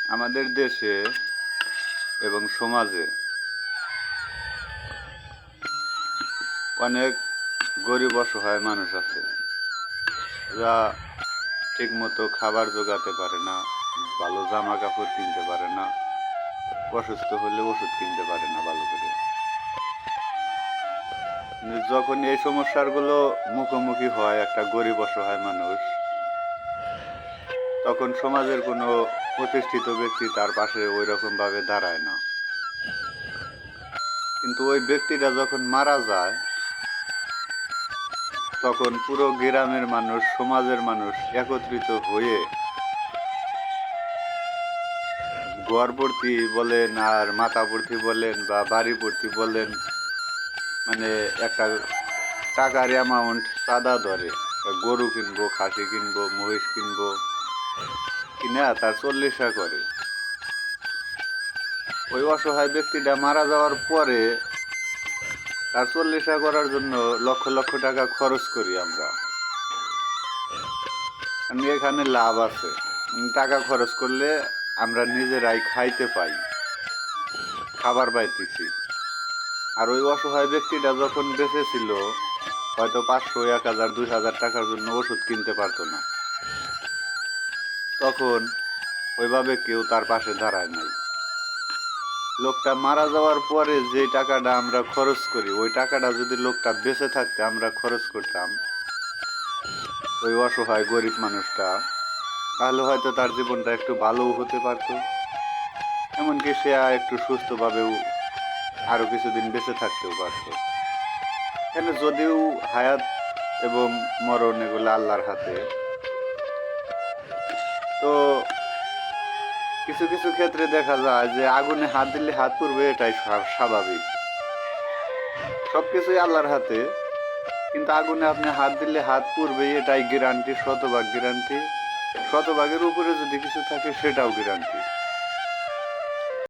আমাদের দেশে এবং সমাজে অনেক গরিব অসহায় মানুষ আছে, যা ঠিকমতো খাবার জোগাতে পারে না, ভালো জামা কাপড় কিনতে পারে না, অসুস্থ হলে ওষুধ কিনতে পারে না ভালো করে। যখন এই সমস্যাগুলো মুখোমুখি হয় একটা গরিব অসহায় মানুষ, তখন সমাজের কোনো প্রতিষ্ঠিত ব্যক্তি তার পাশে ওই রকমভাবে দাঁড়ায় না। কিন্তু ওই ব্যক্তিটা যখন মারা যায়, তখন পুরো গ্রামের মানুষ, সমাজের মানুষ একত্রিত হয়ে ঘরভর্তি বলেন আর মাথাভর্তি বলেন বা বাড়িভর্তি বলেন, মানে একটা টাকার অ্যামাউন্ট চাঁদা ধরে। গরু কিনবো, খাসি কিনবো, মহিষ কিনবো, কিনে তার চল্লিশা করে। ওই অসহায় ব্যক্তিটা মারা যাওয়ার পরে তার চল্লিশা করার জন্য লক্ষ লক্ষ টাকা খরচ করি আমরা। এখানে লাভ আছে, টাকা খরচ করলে আমরা নিজেরাই খাইতে পাই, খাবার পাইতেছি। আর ওই অসহায় ব্যক্তিটা যখন বেঁচে ছিল, হয়তো 500, 1000, 2000 টাকার জন্য ওষুধ কিনতে পারতো না। তখন ওইভাবে কেউ তার পাশে দাঁড়ায় নাই। লোকটা মারা যাওয়ার পরে যে টাকাটা আমরা খরচ করি, ওই টাকাটা যদি লোকটা বেঁচে থাকতে আমরা খরচ করতাম ওই অসহায় গরিব মানুষটা, তাহলে হয়তো তার জীবনটা একটু ভালোও হতে পারতো, এমনকি সে একটু সুস্থভাবেও আরো কিছুদিন বেঁচে থাকতেও পারতো। এখানে যদিও হায়াত এবং মরণ এগুলো আল্লাহর হাতে, তো কিছু কিছু ক্ষেত্রে দেখা যায় যে আগুনে হাত দিলে হাত পুড়বে, এটাই স্বাভাবিক। সবকিছুই আল্লাহর হাতে, কিন্তু আগুনে আপনি হাত দিলে হাত পুড়বে এটাই গ্যারান্টি, শতভাগ গ্যারান্টি। শতভাগের উপরে যদি কিছু থাকে সেটাও গ্যারান্টি।